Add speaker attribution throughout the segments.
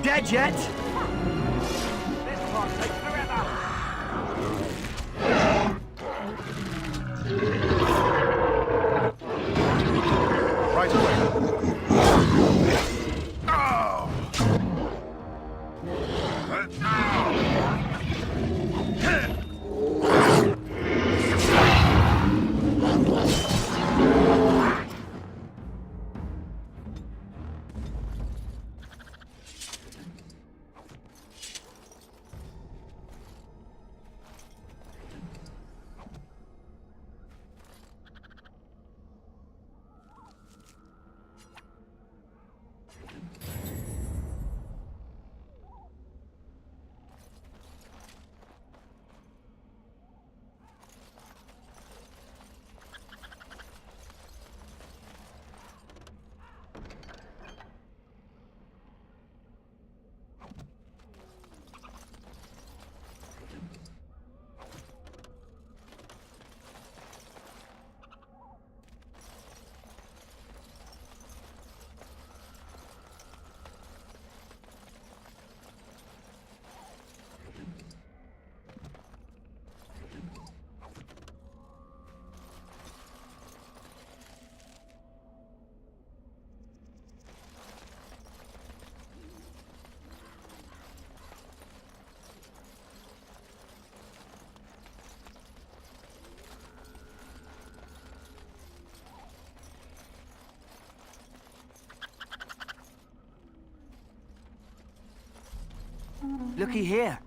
Speaker 1: Dead yet?
Speaker 2: This part takes forever.
Speaker 3: Right away.
Speaker 1: Looky here.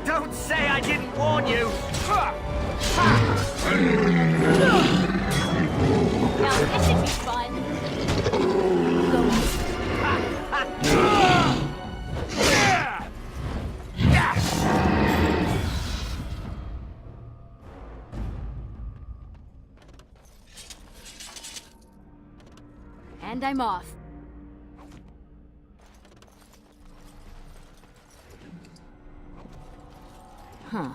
Speaker 1: Don't say I didn't warn you!
Speaker 4: Now this should be fun. And I'm off. Huh.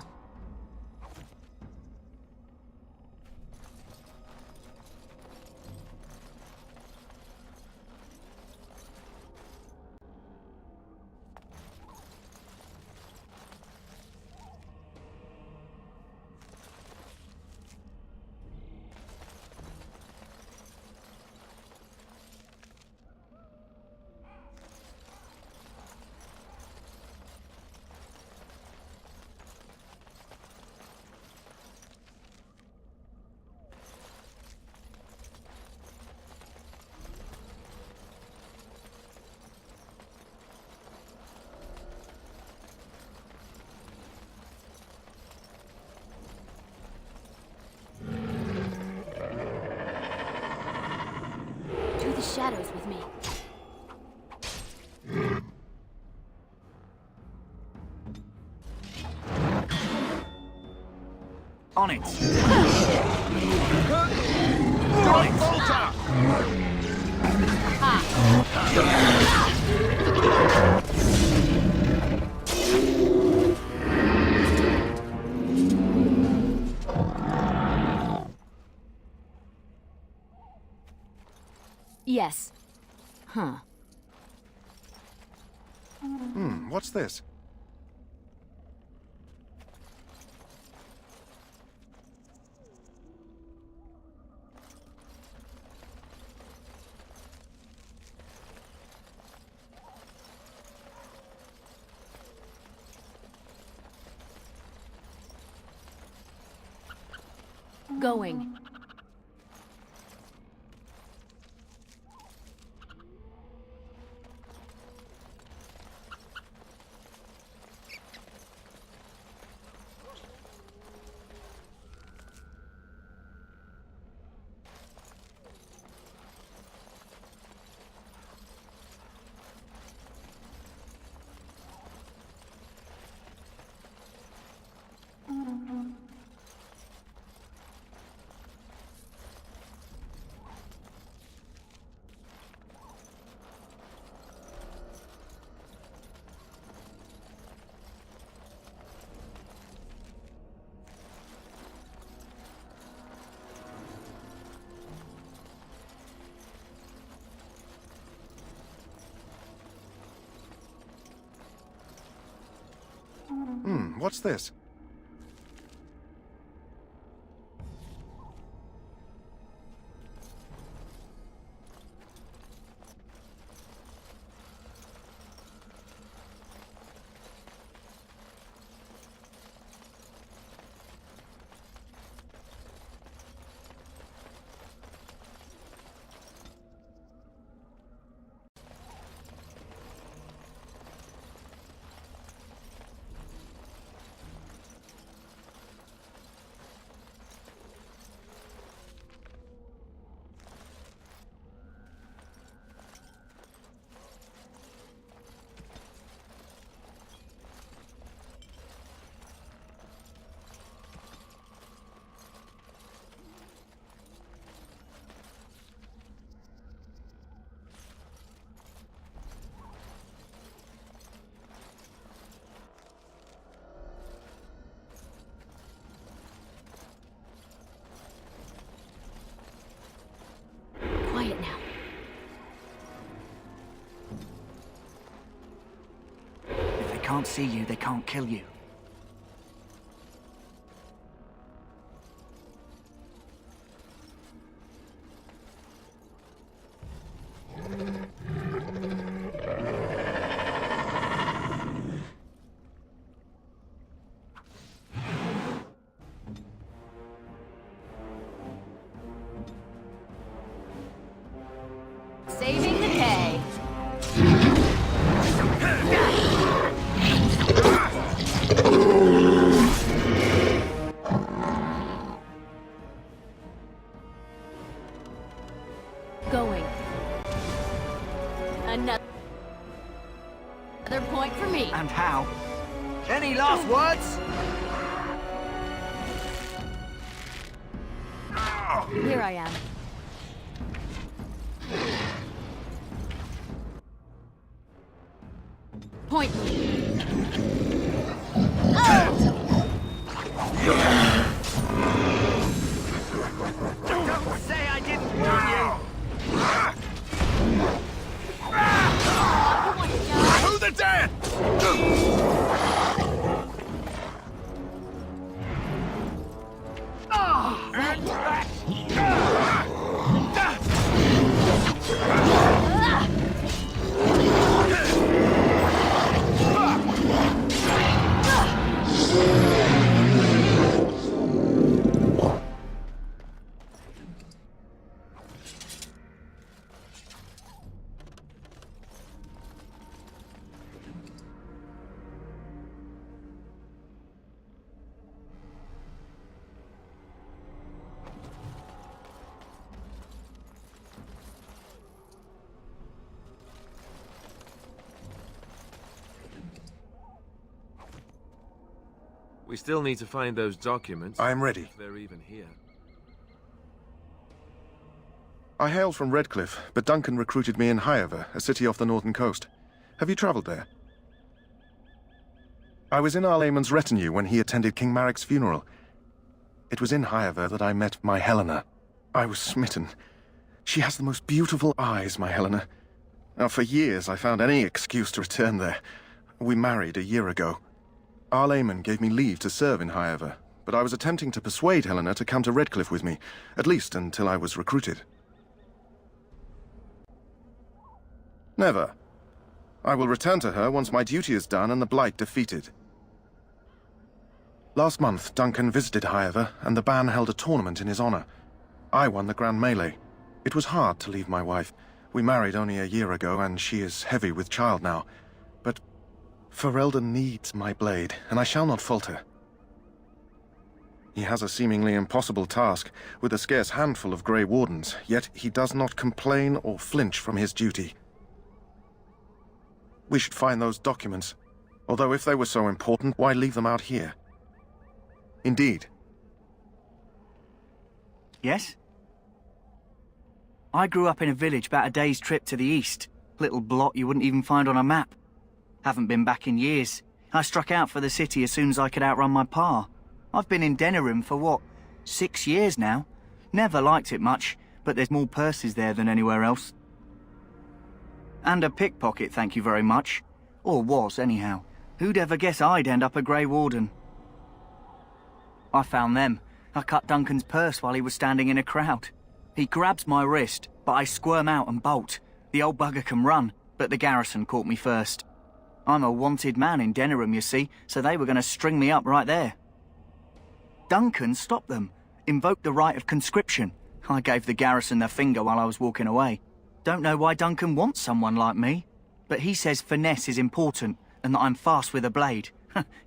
Speaker 4: shadows with me.
Speaker 1: On it.
Speaker 3: Volta!
Speaker 4: Yes. Huh.
Speaker 3: What's this?
Speaker 4: Going.
Speaker 3: What's this?
Speaker 4: Quiet now.
Speaker 1: If they can't see you, they can't kill you.
Speaker 4: Saving the day. Going. Another point for me.
Speaker 1: And how? Any last words?
Speaker 4: Here I am. Point me.
Speaker 1: Don't say I didn't warn you!
Speaker 4: You want to die?
Speaker 3: To the dead!
Speaker 5: We still need to find those documents.
Speaker 3: I am ready.
Speaker 5: If they're even here.
Speaker 3: I hail from Redcliffe, but Duncan recruited me in Highover, a city off the northern coast. Have you travelled there? I was in Arlayman's retinue when he attended King Maric's funeral. It was in Highover that I met my Helena. I was smitten. She has the most beautiful eyes, my Helena. Now, for years I found any excuse to return there. We married a year ago. Arlayman gave me leave to serve in Highover, but I was attempting to persuade Helena to come to Redcliffe with me, at least until I was recruited. Never. I will return to her once my duty is done and the Blight defeated. Last month, Duncan visited Highover, and the band held a tournament in his honor. I won the Grand Melee. It was hard to leave my wife. We married only a year ago, and she is heavy with child now. But Ferelden needs my blade, and I shall not falter. He has a seemingly impossible task, with a scarce handful of Grey Wardens, yet he does not complain or flinch from his duty. We should find those documents, although if they were so important, why leave them out here? Indeed.
Speaker 1: Yes? I grew up in a village about a day's trip to the east. Little blot you wouldn't even find on a map. Haven't been back in years. I struck out for the city as soon as I could outrun my pa. I've been in Denerim for what, 6 years now? Never liked it much, but there's more purses there than anywhere else. And a pickpocket, thank you very much. Or was, anyhow. Who'd ever guess I'd end up a Grey Warden? I found them. I cut Duncan's purse while he was standing in a crowd. He grabs my wrist, but I squirm out and bolt. The old bugger can run, but the garrison caught me first. I'm a wanted man in Denerim, you see, so they were going to string me up right there. Duncan stopped them, invoked the right of conscription. I gave the garrison the finger while I was walking away. Don't know why Duncan wants someone like me, but he says finesse is important and that I'm fast with a blade.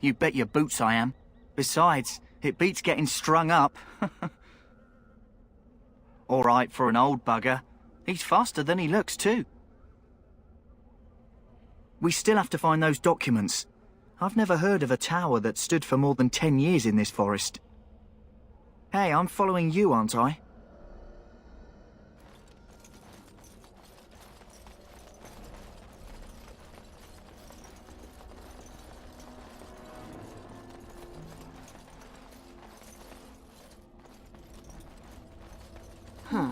Speaker 1: You bet your boots I am. Besides, it beats getting strung up. All right for an old bugger. He's faster than he looks too. We still have to find those documents. I've never heard of a tower that stood for more than 10 years in this forest. Hey, I'm following you, aren't I?
Speaker 4: Huh.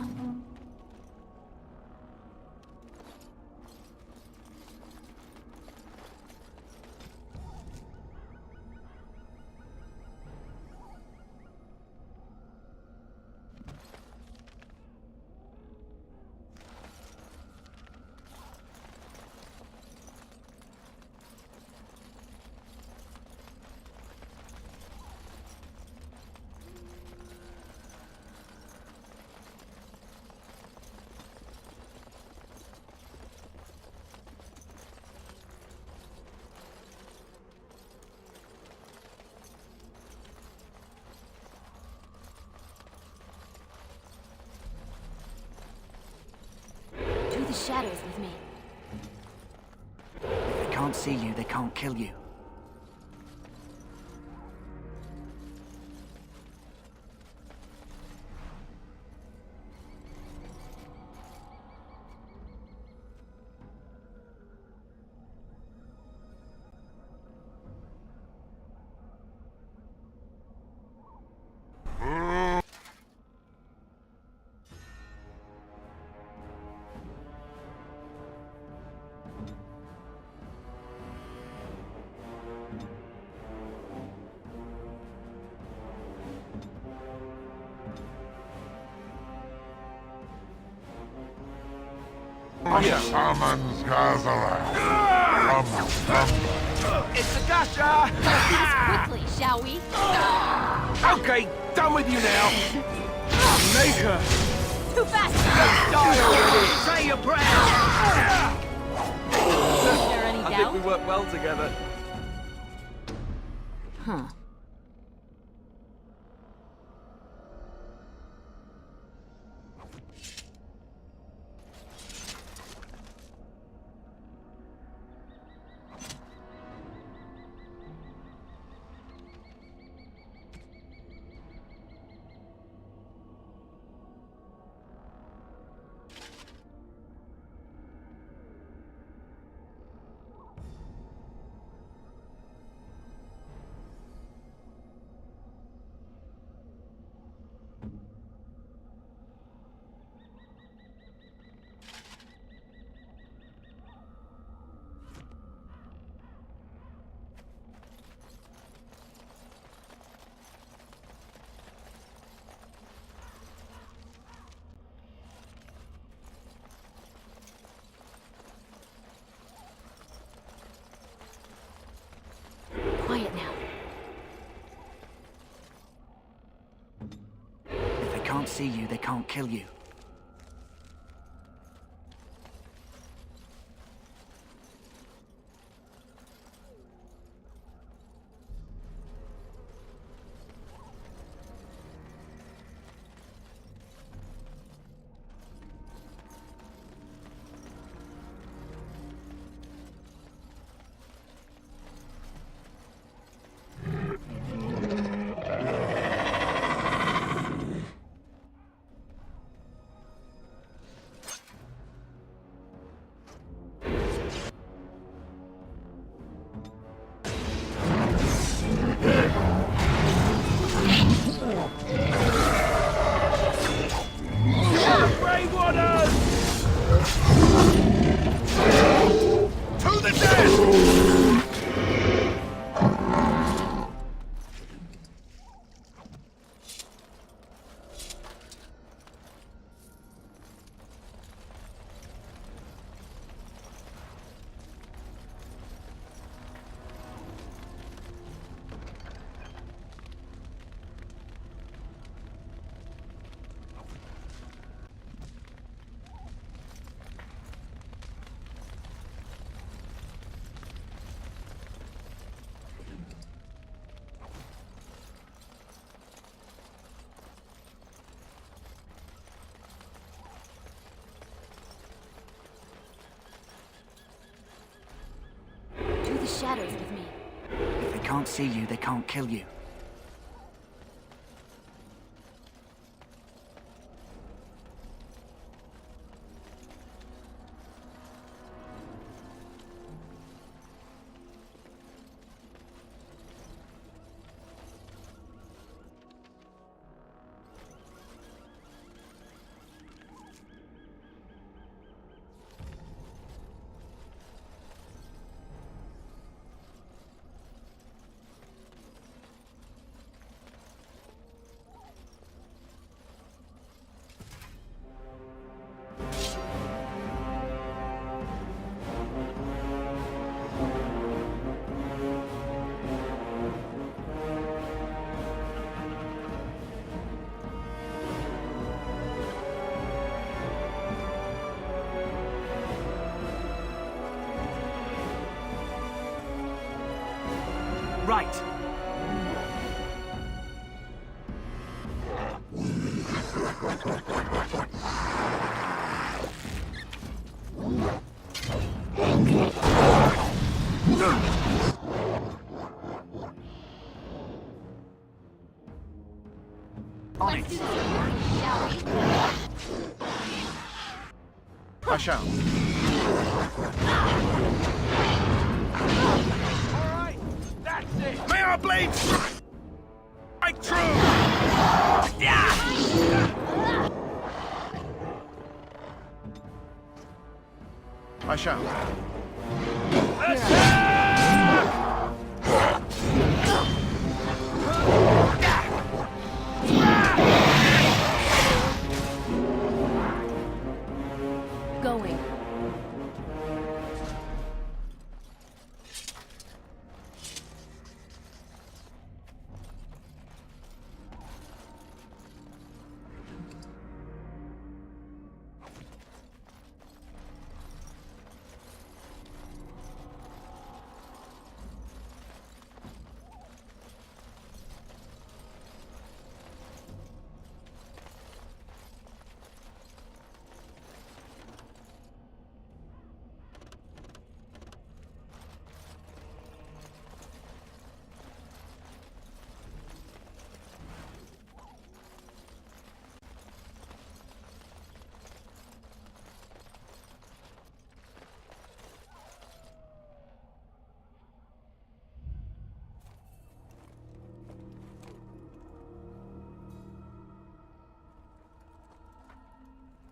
Speaker 4: The shadows with me.
Speaker 1: If they can't see you, they can't kill you.
Speaker 6: Summons Gazarak from slumber.
Speaker 2: It's a gusher!
Speaker 4: Quickly, shall we?
Speaker 2: Okay, done with you now. Maker!
Speaker 4: Too fast!
Speaker 2: Die already!
Speaker 1: Say your prayers!
Speaker 4: Is there any
Speaker 5: I
Speaker 4: doubt?
Speaker 5: think we work well together.
Speaker 4: Huh.
Speaker 1: can't see you, they can't kill you.
Speaker 2: Grey Waters! To the death!
Speaker 4: To the shadows with me.
Speaker 1: If they can't see you, they can't kill you. Right. On
Speaker 4: Let's do
Speaker 1: it.
Speaker 4: this quickly, shall we?
Speaker 3: I shall.
Speaker 2: Alright, that's it! May our blades strike true!
Speaker 3: I shall.
Speaker 4: Going.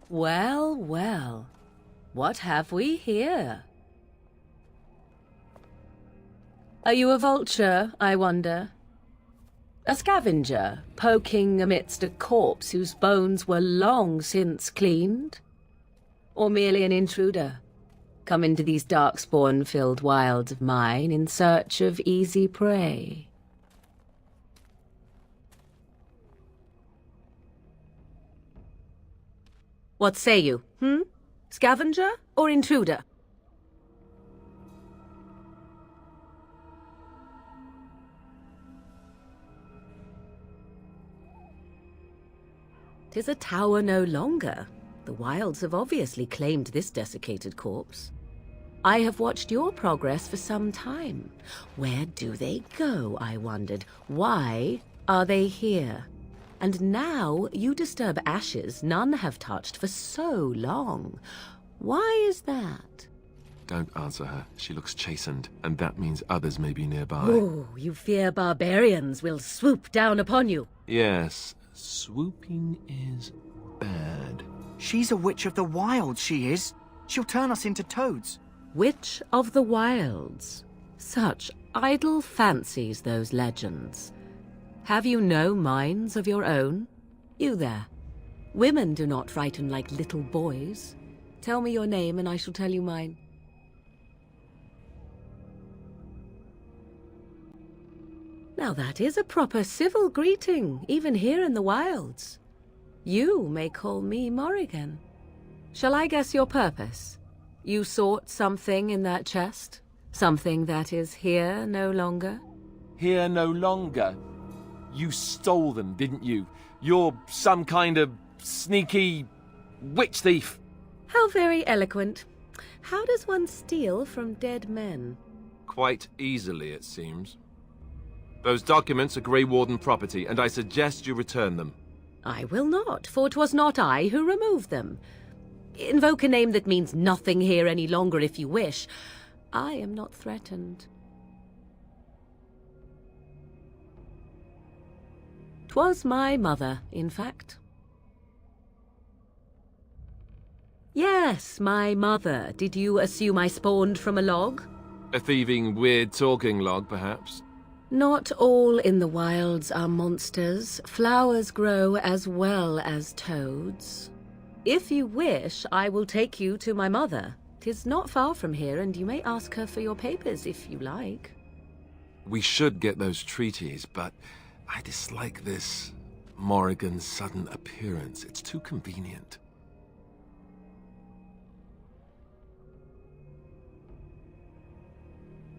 Speaker 7: Well, well. What have we here? Are you a vulture, I wonder? A scavenger, poking amidst a corpse whose bones were long since cleaned? Or merely an intruder, come into these darkspawn-filled wilds of mine in search of easy prey? What say you, Scavenger or intruder? "'Tis a tower no longer. The wilds have obviously claimed this desiccated corpse. I have watched your progress for some time. Where do they go, I wondered? Why are they here? And now you disturb ashes none have touched for so long. Why is that?"
Speaker 5: Don't answer her. She looks chastened, and that means others may be nearby.
Speaker 7: Oh, you fear barbarians will swoop down upon you.
Speaker 5: Yes, swooping is bad.
Speaker 1: She's a witch of the wilds, she is. She'll turn us into toads.
Speaker 7: Witch of the wilds. Such idle fancies, those legends. Have you no minds of your own? You there. Women do not frighten like little boys. Tell me your name and I shall tell you mine. Now that is a proper civil greeting, even here in the wilds. You may call me Morrigan. Shall I guess your purpose? You sought something in that chest? Something that is here no longer?
Speaker 5: Here no longer. You stole them, didn't you? You're some kind of sneaky witch thief.
Speaker 7: How very eloquent. How does one steal from dead men?
Speaker 5: Quite easily, it seems. Those documents are Grey Warden property, and I suggest you return them.
Speaker 7: I will not, for 'twas not I who removed them. Invoke a name that means nothing here any longer if you wish. I am not threatened. 'Twas my mother, in fact. Yes, my mother. Did you assume I spawned from a log?
Speaker 5: A thieving, weird-talking log, perhaps?
Speaker 7: Not all in the wilds are monsters. Flowers grow as well as toads. If you wish, I will take you to my mother. 'Tis not far from here, and you may ask her for your papers if you like.
Speaker 5: We should get those treaties, but I dislike this Morrigan's sudden appearance. It's too convenient.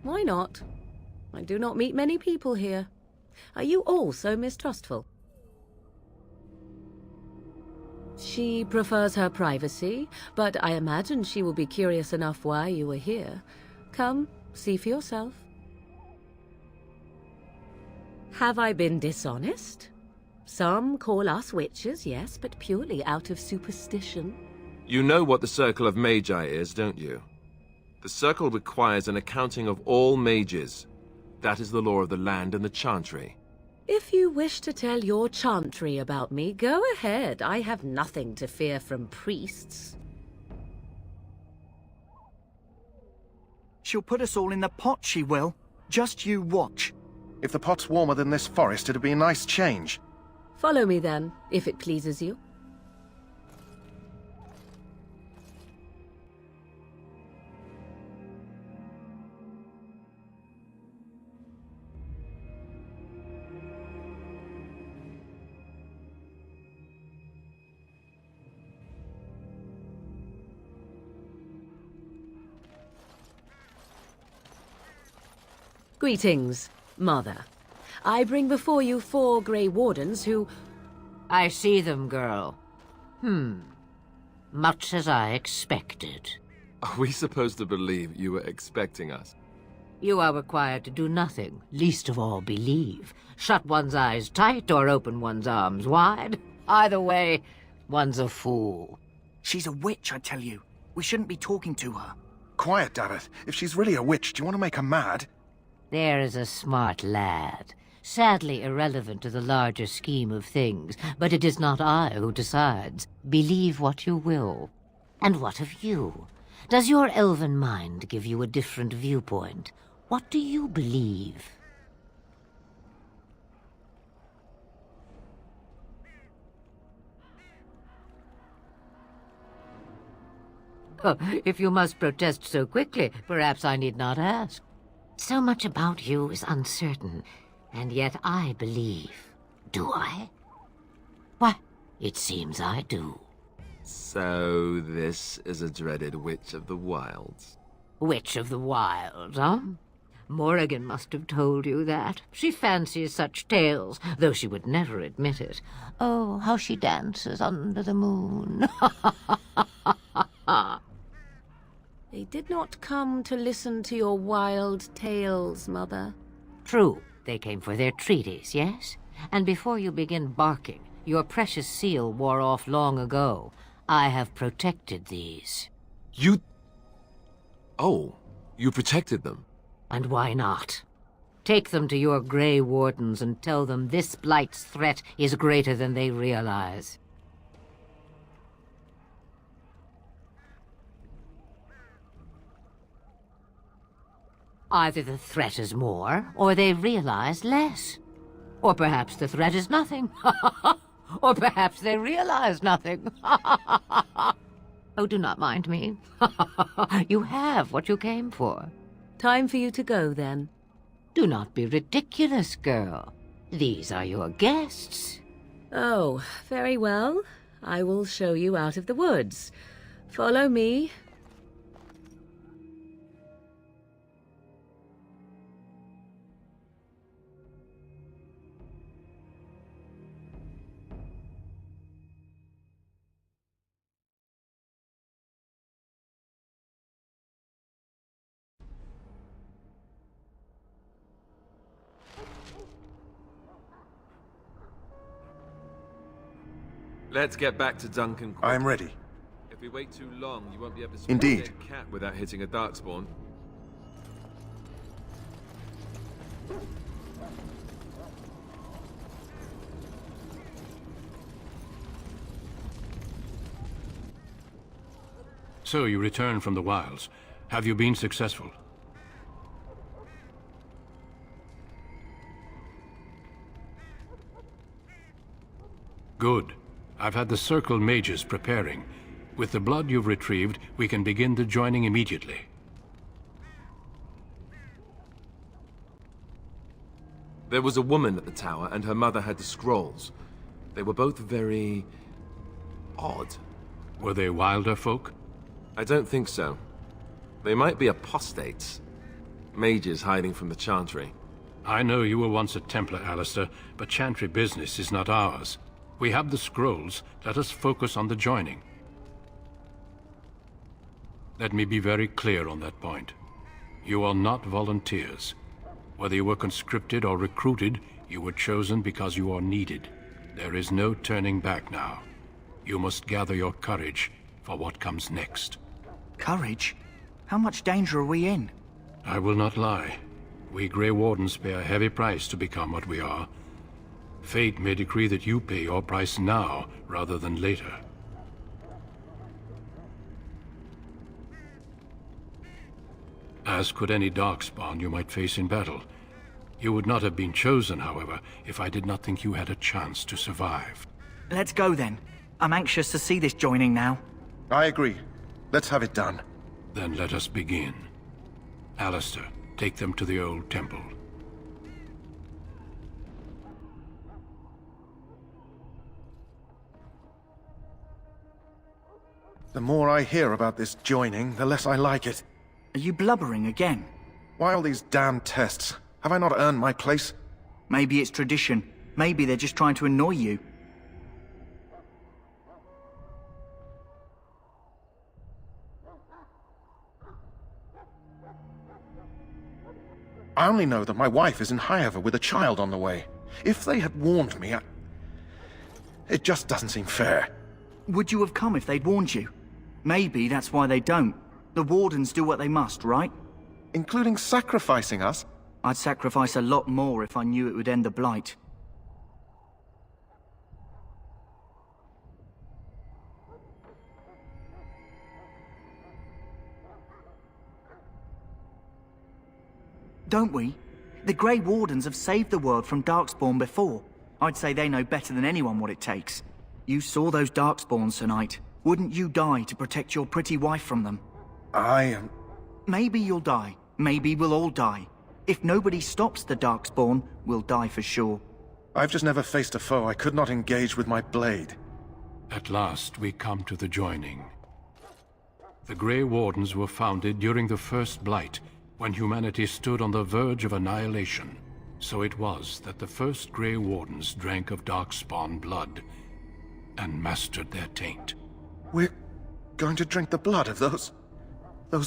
Speaker 7: Why not? I do not meet many people here. Are you all so mistrustful? She prefers her privacy, but I imagine she will be curious enough why you are here. Come, see for yourself. Have I been dishonest? Some call us witches, yes, but purely out of superstition.
Speaker 5: You know what the Circle of Magi is, don't you? The Circle requires an accounting of all mages. That is the law of the land and the Chantry.
Speaker 7: If you wish to tell your chantry about me, go ahead. I have nothing to fear from priests.
Speaker 1: She'll put us all in the pot, she will. Just you watch.
Speaker 3: If the pot's warmer than this forest, it'd be a nice change.
Speaker 7: Follow me then, if it pleases you. Greetings, Mother. I bring before you 4 Grey Wardens who...
Speaker 8: I see them, girl. Much as I expected.
Speaker 5: Are we supposed to believe you were expecting us?
Speaker 8: You are required to do nothing, least of all believe. Shut one's eyes tight or open one's arms wide. Either way, one's a fool.
Speaker 1: She's a witch, I tell you. We shouldn't be talking to her.
Speaker 3: Quiet, Davith. If she's really a witch, do you want to make her mad?
Speaker 8: There is a smart lad. Sadly irrelevant to the larger scheme of things, but it is not I who decides. Believe what you will. And what of you? Does your elven mind give you a different viewpoint? What do you believe? Oh, if you must protest so quickly, perhaps I need not ask. So much about you is uncertain, and yet I believe. Do I? Why, it seems I do.
Speaker 5: So this is a dreaded Witch of the Wilds.
Speaker 8: Witch of the Wild, huh? Morrigan must have told you that. She fancies such tales, though she would never admit it. Oh, how she dances under the moon.
Speaker 7: They did not come to listen to your wild tales, Mother.
Speaker 8: True, they came for their treaties, yes? And before you begin barking, your precious seal wore off long ago. I have protected these.
Speaker 5: You... Oh, you protected them.
Speaker 8: And why not? Take them to your Grey Wardens and tell them this blight's threat is greater than they realize. Either the threat is more, or they realize less. Or perhaps the threat is nothing. Or perhaps they realize nothing. Oh, do not mind me. You have what you came for.
Speaker 7: Time for you to go, then.
Speaker 8: Do not be ridiculous, girl. These are your guests.
Speaker 7: Oh, very well. I will show you out of the woods. Follow me.
Speaker 5: Let's get back to Duncan quick.
Speaker 3: I'm ready.
Speaker 5: If we wait too long, you won't be able to spawn
Speaker 3: Indeed.
Speaker 5: a cat without hitting a darkspawn.
Speaker 9: So you returned from the wilds. Have you been successful? Good. I've had the Circle mages preparing. With the blood you've retrieved, we can begin the joining immediately.
Speaker 5: There was a woman at the tower, and her mother had the scrolls. They were both very... odd.
Speaker 9: Were they wilder folk?
Speaker 5: I don't think so. They might be apostates. Mages hiding from the Chantry.
Speaker 9: I know you were once a Templar, Alistair, but Chantry business is not ours. We have the scrolls. Let us focus on the joining. Let me be very clear on that point. You are not volunteers. Whether you were conscripted or recruited, you were chosen because you are needed. There is no turning back now. You must gather your courage for what comes next.
Speaker 1: Courage? How much danger are we in?
Speaker 9: I will not lie. We Grey Wardens pay a heavy price to become what we are. Fate may decree that you pay your price now, rather than later. As could any Darkspawn you might face in battle. You would not have been chosen, however, if I did not think you had a chance to survive.
Speaker 1: Let's go then. I'm anxious to see this joining now.
Speaker 3: I agree. Let's have it done.
Speaker 9: Then let us begin. Alistair, take them to the old temple.
Speaker 3: The more I hear about this joining, the less I like it.
Speaker 1: Are you blubbering again?
Speaker 3: Why all these damn tests? Have I not earned my place?
Speaker 1: Maybe it's tradition. Maybe they're just trying to annoy you.
Speaker 3: I only know that my wife is in Highever with a child on the way. If they had warned me, it just doesn't seem fair.
Speaker 1: Would you have come if they'd warned you? Maybe that's why they don't. The Wardens do what they must, right?
Speaker 3: Including sacrificing us?
Speaker 1: I'd sacrifice a lot more if I knew it would end the Blight. Don't we? The Grey Wardens have saved the world from Darkspawn before. I'd say they know better than anyone what it takes. You saw those Darkspawns tonight. Wouldn't you die to protect your pretty wife from them? Maybe you'll die. Maybe we'll all die. If nobody stops the Darkspawn, we'll die for sure.
Speaker 3: I've just never faced a foe I could not engage with my blade.
Speaker 9: At last we come to the joining. The Grey Wardens were founded during the First Blight, when humanity stood on the verge of annihilation. So it was that the first Grey Wardens drank of Darkspawn blood and mastered their taint.
Speaker 3: We're going to drink the blood of those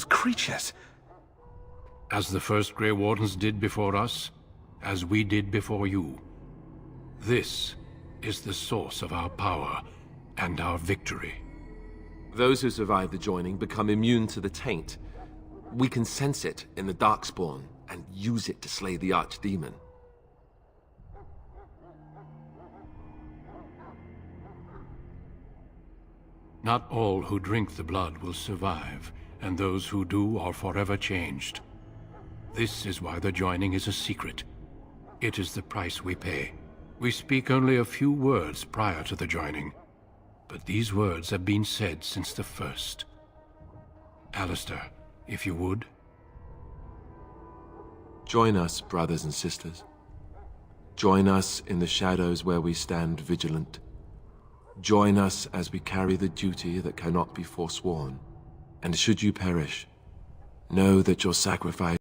Speaker 3: creatures.
Speaker 9: As the first Grey Wardens did before us, as we did before you. This is the source of our power and our victory.
Speaker 5: Those who survive the joining become immune to the taint. We can sense it in the Darkspawn and use it to slay the Archdemon.
Speaker 9: Not all who drink the blood will survive, and those who do are forever changed. This is why the joining is a secret. It is the price we pay. We speak only a few words prior to the joining, but these words have been said since the first. Alistair, if you would.
Speaker 5: Join us, brothers and sisters. Join us in the shadows where we stand vigilant. Join us as we carry the duty that cannot be forsworn. And should you perish, know that your sacrifice